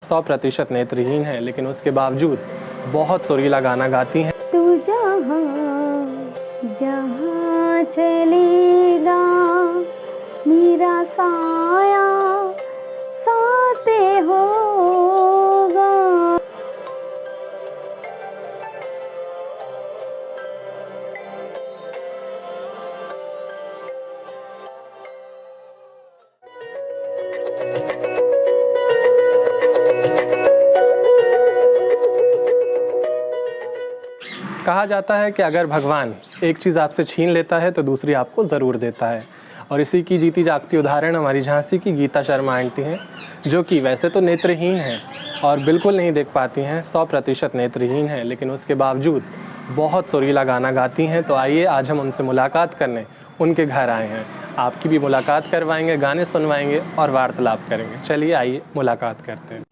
100% नेत्रहीन है, लेकिन उसके बावजूद बहुत सुरीला गाना गाती हैं। तू जहाँ जहाँ चलेगा मेरा साया साथे होगा। कहा जाता है कि अगर भगवान एक चीज़ आपसे छीन लेता है तो दूसरी आपको ज़रूर देता है, और इसी की जीती जागती उदाहरण हमारी झांसी की गीता शर्मा आंटी हैं, जो कि वैसे तो नेत्रहीन हैं और बिल्कुल नहीं देख पाती हैं, 100% नेत्रहीन है, लेकिन उसके बावजूद बहुत सुरीला गाना गाती हैं। तो आइए आज हम उनसे मुलाकात करने उनके घर आए हैं। आपकी भी मुलाकात करवाएंगे, गाने सुनवाएंगे और वार्तालाप करेंगे। चलिए आइए मुलाकात करते हैं।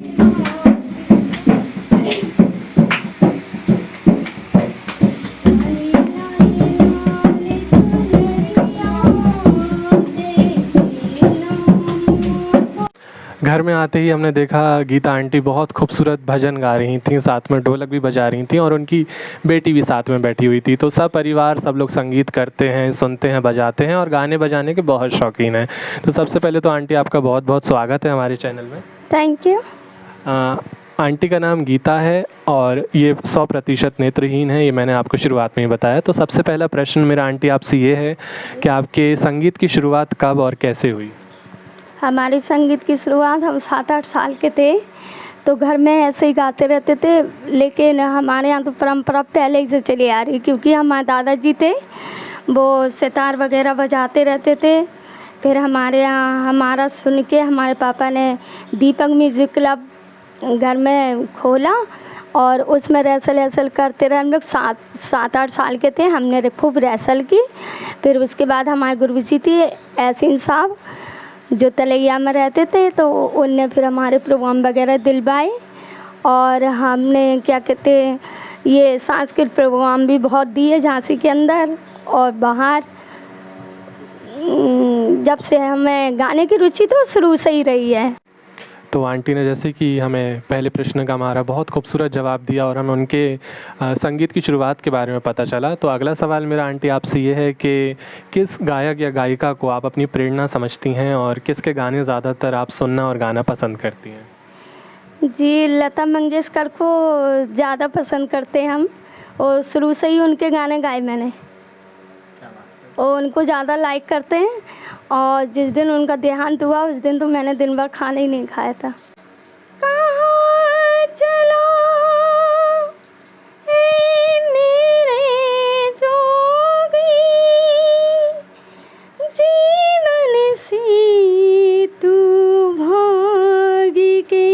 घर में आते ही हमने देखा गीता आंटी बहुत खूबसूरत भजन गा रही थी, साथ में ढोलक भी बजा रही थी और उनकी बेटी भी साथ में बैठी हुई थी। तो सब परिवार, सब लोग संगीत करते हैं, सुनते हैं, बजाते हैं और गाने बजाने के बहुत शौकीन हैं। तो सबसे पहले तो आंटी आपका बहुत बहुत स्वागत है हमारे चैनल में। Thank you. आंटी का नाम गीता है और ये 100% नेत्रहीन है, ये मैंने आपको शुरुआत में ही बताया। तो सबसे पहला प्रश्न मेरा आंटी आपसे ये है कि आपके संगीत की शुरुआत कब और कैसे हुई? हमारी संगीत की शुरुआत हम 7-8 साल के थे, तो घर में ऐसे ही गाते रहते थे। लेकिन हमारे यहाँ तो परंपरा पहले ही से चली आ रही, क्योंकि हमारे दादाजी थे वो सितार वगैरह बजाते रहते थे। फिर हमारे यहाँ हमारा सुन के हमारे पापा ने दीपक म्यूज़िक क्लब घर में खोला और उसमें रिहर्सल करते रहे। हम लोग 7-8 साल के थे, हमने खूब रिहर्सल की। फिर उसके बाद हमारे गुरुजी थे एहसीन साहब, जो तलैया में रहते थे, तो उनने फिर हमारे प्रोग्राम वगैरह दिलवाए और हमने क्या कहते हैं ये सांस्कृतिक प्रोग्राम भी बहुत दिए झांसी के अंदर और बाहर। जब से हमें गाने की रुचि तो शुरू से ही रही है। तो आंटी ने जैसे कि हमें पहले प्रश्न का हमारा बहुत खूबसूरत जवाब दिया और हमें उनके संगीत की शुरुआत के बारे में पता चला। तो अगला सवाल मेरा आंटी आपसे ये है कि किस गायक या गायिका को आप अपनी प्रेरणा समझती हैं और किसके गाने ज़्यादातर आप सुनना और गाना पसंद करती हैं? जी, लता मंगेशकर को ज़्यादा पसंद करते हैं हम, और शुरू से ही उनके गाने गाए मैंने और उनको ज़्यादा लाइक करते हैं। और जिस दिन उनका देहांत हुआ उस दिन तो मैंने दिन भर खाना ही नहीं खाया था। कहाँ चला ए मेरे जोगी, जीवन से तू भाग के,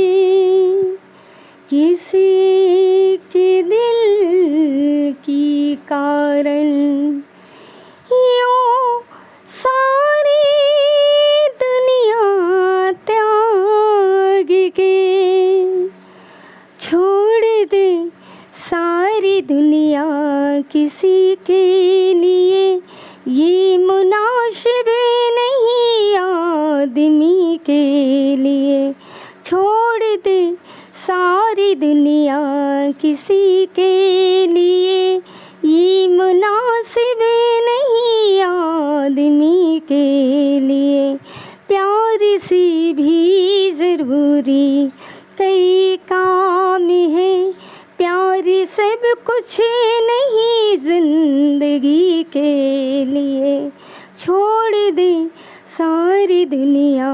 किसी के दिल की कारण यूं सारी दुनिया त्याग के, छोड़ दे सारी दुनिया किसी के लिए, ये मुनासिब नहीं आदमी के लिए। छोड़ दे सारी दुनिया किसी के लिए, ये मुनासिब नहीं आदमी के लिए। प्यार से भी ज़रूरी कई काम है, प्यार सब कुछ नहीं ज़िंदगी के लिए। छोड़ दे सारी दुनिया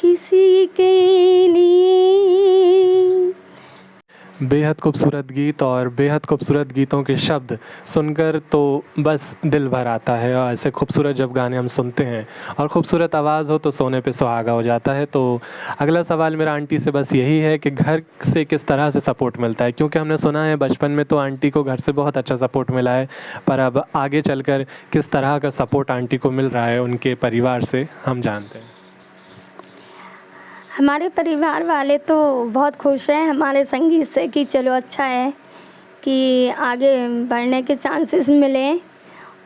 किसी के लिए। बेहद खूबसूरत गीत और बेहद खूबसूरत गीतों के शब्द सुनकर तो बस दिल भर आता है। और ऐसे खूबसूरत जब गाने हम सुनते हैं और खूबसूरत आवाज़ हो तो सोने पे सुहागा हो जाता है। तो अगला सवाल मेरा आंटी से बस यही है कि घर से किस तरह से सपोर्ट मिलता है, क्योंकि हमने सुना है बचपन में तो आंटी को घर से बहुत अच्छा सपोर्ट मिला है, पर अब आगे चलकर किस तरह का सपोर्ट आंटी को मिल रहा है उनके परिवार से, हम जानते हैं। हमारे परिवार वाले तो बहुत खुश हैं हमारे संगीत से कि चलो अच्छा है कि आगे बढ़ने के चांसेस मिले।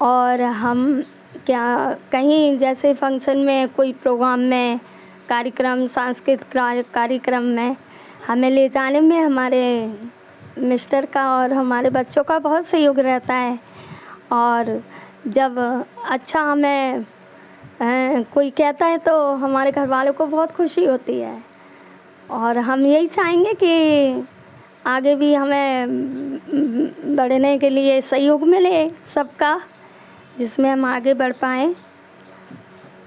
और हम क्या कहीं जैसे फंक्शन में, कोई प्रोग्राम में, कार्यक्रम, सांस्कृतिक कार्यक्रम में हमें ले जाने में हमारे मिस्टर का और हमारे बच्चों का बहुत सहयोग रहता है। और जब अच्छा हमें कोई कहता है तो हमारे घर वालों को बहुत खुशी होती है। और हम यही चाहेंगे कि आगे भी हमें बढ़ने के लिए सहयोग मिले सबका, जिसमें हम आगे बढ़ पाएँ।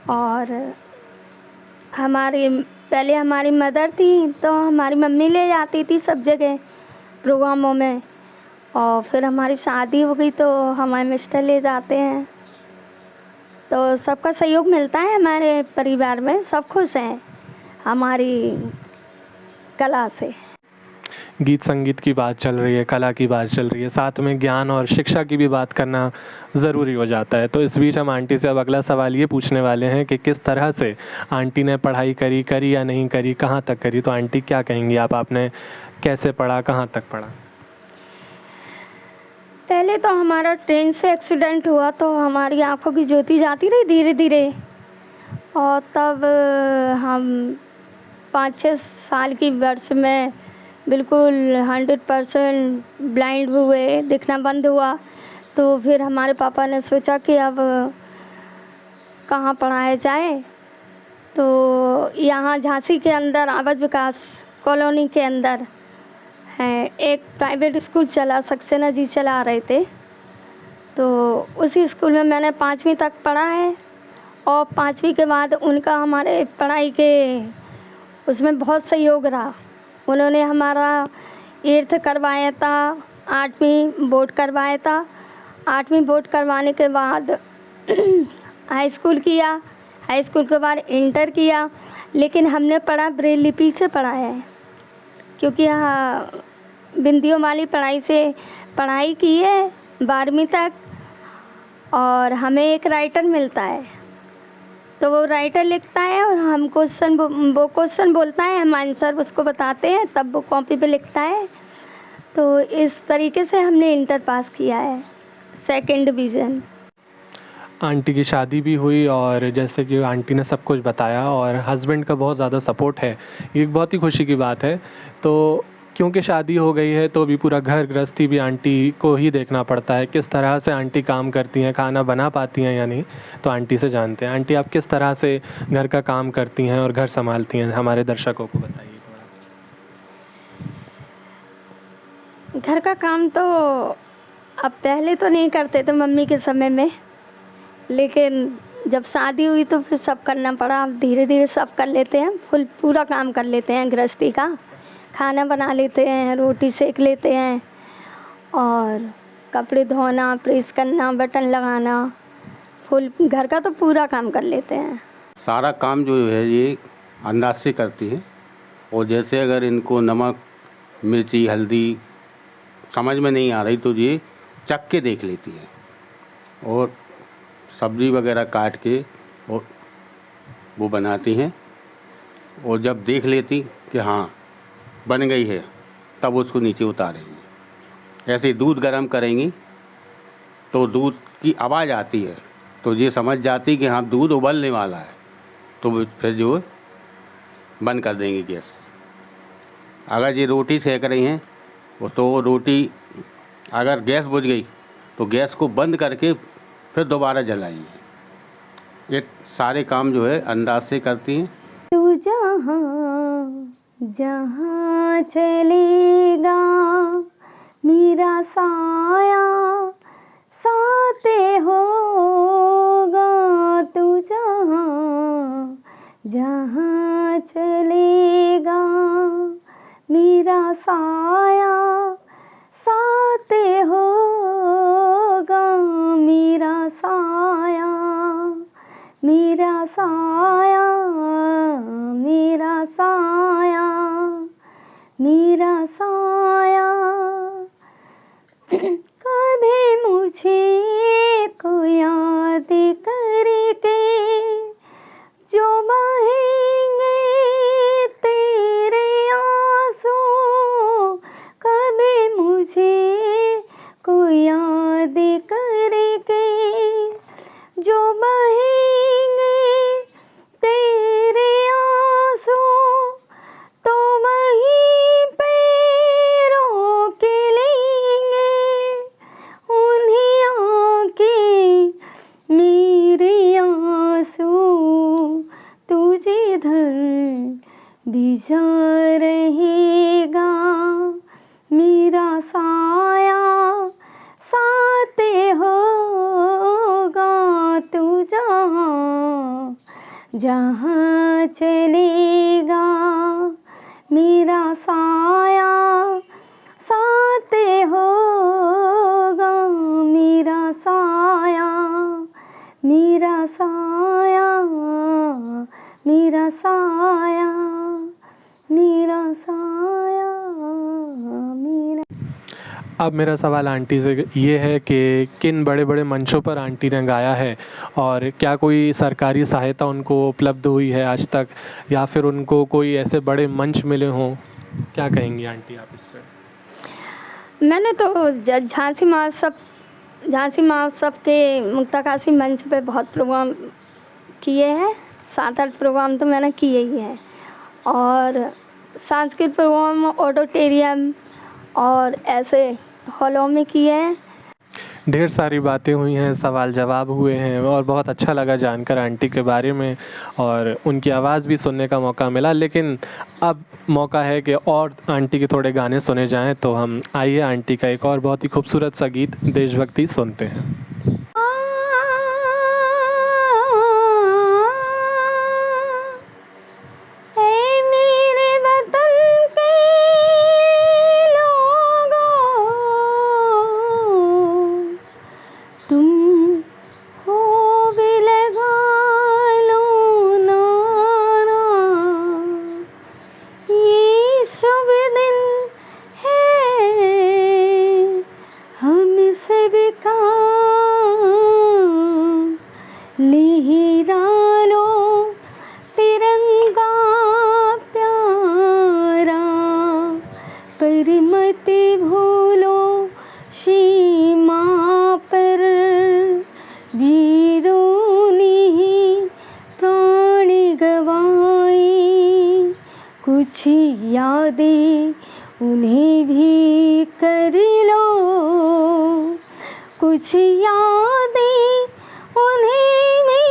और पहले हमारी मदर थी तो हमारी मम्मी ले जाती थी सब जगह प्रोग्रामों में, और फिर हमारी शादी हो गई तो हमारे मिस्टर ले जाते हैं। तो सबका सहयोग मिलता है हमारे परिवार में, सब खुश हैं हमारी कला से। गीत संगीत की बात चल रही है, कला की बात चल रही है, साथ में ज्ञान और शिक्षा की भी बात करना ज़रूरी हो जाता है। तो इस बीच हम आंटी से अब अगला सवाल ये पूछने वाले हैं कि किस तरह से आंटी ने पढ़ाई करी या नहीं करी, कहाँ तक करी। तो आंटी क्या कहेंगी आप, आपने कैसे पढ़ा, कहाँ तक पढ़ा? पहले तो हमारा ट्रेन से एक्सीडेंट हुआ तो हमारी आंखों की ज्योति जाती रही धीरे धीरे, और तब हम 5-6 साल की वर्ष में बिल्कुल 100% ब्लाइंड हुए, दिखना बंद हुआ। तो फिर हमारे पापा ने सोचा कि अब कहाँ पढ़ाया जाए, तो यहाँ झांसी के अंदर आवास विकास कॉलोनी के अंदर है एक प्राइवेट स्कूल चला, सक्सेना जी चला रहे थे। तो उसी स्कूल में मैंने 5वीं तक पढ़ा है, और 5वीं के बाद उनका हमारे पढ़ाई के उसमें बहुत सहयोग रहा। उन्होंने हमारा 8th करवाया था, 8वीं बोर्ड करवाया था। 8वीं बोर्ड करवाने के बाद हाई स्कूल किया, हाई स्कूल के बाद इंटर किया। लेकिन हमने पढ़ा ब्रेल लिपि से पढ़ा है, क्योंकि यहाँ बिंदियों वाली पढ़ाई से पढ़ाई की है 12वीं तक। और हमें एक राइटर मिलता है, तो वो राइटर लिखता है और हम वो क्वेश्चन बोलता है, हम आंसर उसको बताते हैं, तब वो कॉपी पे लिखता है। तो इस तरीके से हमने इंटर पास किया है, 2nd डिवीज़न। आंटी की शादी भी हुई, और जैसे कि आंटी ने सब कुछ बताया, और हस्बैंड का बहुत ज़्यादा सपोर्ट है, ये एक बहुत ही खुशी की बात है। तो क्योंकि शादी हो गई है तो भी पूरा घर गृहस्थी भी आंटी को ही देखना पड़ता है। किस तरह से आंटी काम करती हैं, खाना बना पाती हैं या नहीं, तो आंटी से जानते हैं। आंटी, आप किस तरह से घर का काम करती हैं और घर संभालती हैं, हमारे दर्शकों को बताइए थोड़ा। घर का काम तो अब पहले तो नहीं करते थे मम्मी के समय में, लेकिन जब शादी हुई तो फिर सब करना पड़ा। अब धीरे धीरे सब कर लेते हैं, पूरा काम कर लेते हैं गृहस्थी का। खाना बना लेते हैं, रोटी सेक लेते हैं, और कपड़े धोना, प्रेस करना, बटन लगाना, फुल घर का तो पूरा काम कर लेते हैं। सारा काम जो है ये अंदाज से करती है। और जैसे अगर इनको नमक, मिर्ची, हल्दी समझ में नहीं आ रही तो ये चख के देख लेती है, और सब्ज़ी वगैरह काट के और वो बनाती हैं। और जब देख लेती कि हाँ बन गई है, तब उसको नीचे उतारेंगी। ऐसे दूध गर्म करेंगी तो दूध की आवाज़ आती है, तो ये समझ जाती कि हाँ दूध उबलने वाला है, तो फिर जो बंद कर देंगी गैस। अगर ये रोटी सेक रही हैं तो रोटी अगर गैस बुझ गई तो गैस को बंद करके फिर दोबारा जलाएंगे। ये सारे काम जो है अंदाज से करती हैं। तू जहाँ जहाँ चलेगा मेरा साया साथे होगा। तू जहाँ जहाँ चलेगा मेरा साया साथे होगा। मेरा साया मेरा साया मेरा साया मेरा साया। कभी मुझे को याद करके जो बहेंगे तेरे आंसू। कभी मुझे को याद करके जो बहेंगे तेरे आंसू, तो वही साया साथ होगा, मेरा साया, मेरा साया, मेरा साया, मेरा साया, मेरा। अब मेरा सवाल आंटी से ये है कि किन बड़े बड़े मंचों पर आंटी ने गाया है और क्या कोई सरकारी सहायता उनको उपलब्ध हुई है आज तक, या फिर उनको कोई ऐसे बड़े मंच मिले हों? क्या कहेंगी आंटी आप इस पर? मैंने तो झांसी महोत्सव के मुक्ताकाशी मंच पे बहुत प्रोग्राम किए हैं, 7-8 प्रोग्राम तो मैंने किए ही हैं, और सांस्कृतिक प्रोग्राम ऑडिटोरियम और ऐसे हॉलों में किए हैं। ढेर सारी बातें हुई हैं, सवाल जवाब हुए हैं और बहुत अच्छा लगा जानकर आंटी के बारे में और उनकी आवाज़ भी सुनने का मौका मिला। लेकिन अब मौका है कि और आंटी के थोड़े गाने सुने जाएं, तो हम आइए आंटी का एक और बहुत ही खूबसूरत सा गीत देशभक्ति सुनते हैं। कुछ यादें उन्हें भी कर लो, कुछ यादें उन्हें भी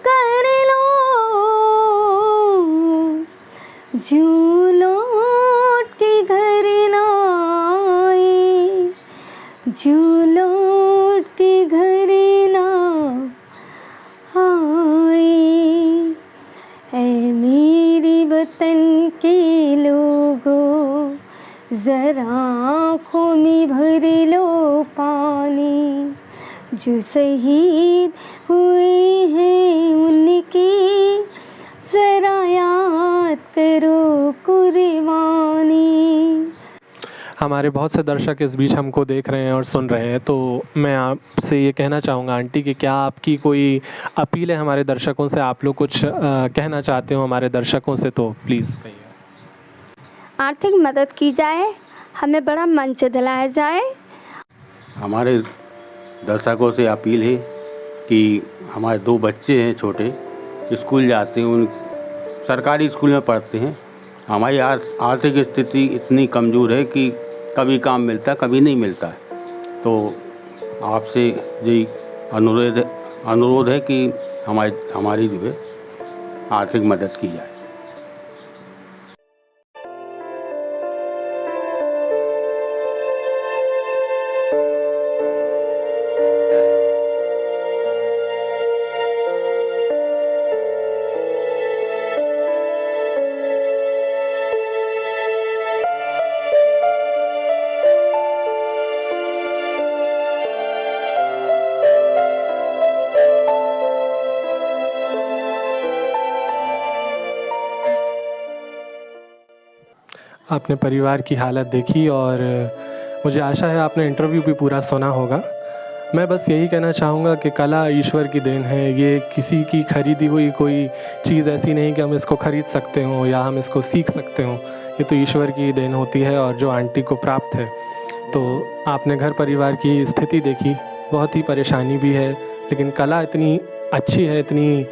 कर लो, जो लौट के घर ना आए, जो लौट के घर ना आए। ऐ मेरे वतन के लोगों, ज़रा आँखों में भर लो पानी, जो शहीद हुए हैं उनकी ज़रा याद करो कुर्बानी। हमारे बहुत से दर्शक इस बीच हमको देख रहे हैं और सुन रहे हैं, तो मैं आपसे ये कहना चाहूँगा आंटी कि क्या आपकी कोई अपील है हमारे दर्शकों से? आप लोग कुछ कहना चाहते हो हमारे दर्शकों से, तो प्लीज़ कहिए। आर्थिक मदद की जाए, हमें बड़ा मंच दिलाया जाए। हमारे दर्शकों से अपील है कि हमारे 2 बच्चे हैं छोटे, स्कूल जाते हैं, उन सरकारी स्कूल में पढ़ते हैं। हमारी आर्थिक स्थिति इतनी कमज़ोर है कि कभी काम मिलता है, कभी नहीं मिलता है। तो आपसे यही अनुरोध है कि हमारी जो है आर्थिक मदद की जाए। आपने परिवार की हालत देखी और मुझे आशा है आपने इंटरव्यू भी पूरा सुना होगा। मैं बस यही कहना चाहूँगा कि कला ईश्वर की देन है, ये किसी की खरीदी हुई कोई चीज़ ऐसी नहीं कि हम इसको ख़रीद सकते हों या हम इसको सीख सकते हों। ये तो ईश्वर की देन होती है और जो आंटी को प्राप्त है। तो आपने घर परिवार की स्थिति देखी, बहुत ही परेशानी भी है, लेकिन कला इतनी अच्छी है, इतनी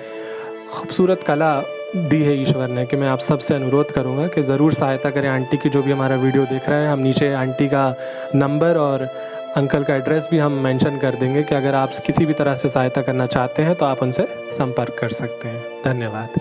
खूबसूरत कला दी है ईश्वर ने कि मैं आप सबसे अनुरोध करूंगा कि ज़रूर सहायता करें आंटी की। जो भी हमारा वीडियो देख रहा है, हम नीचे आंटी का नंबर और अंकल का एड्रेस भी हम मेंशन कर देंगे कि अगर आप किसी भी तरह से सहायता करना चाहते हैं तो आप उनसे संपर्क कर सकते हैं। धन्यवाद।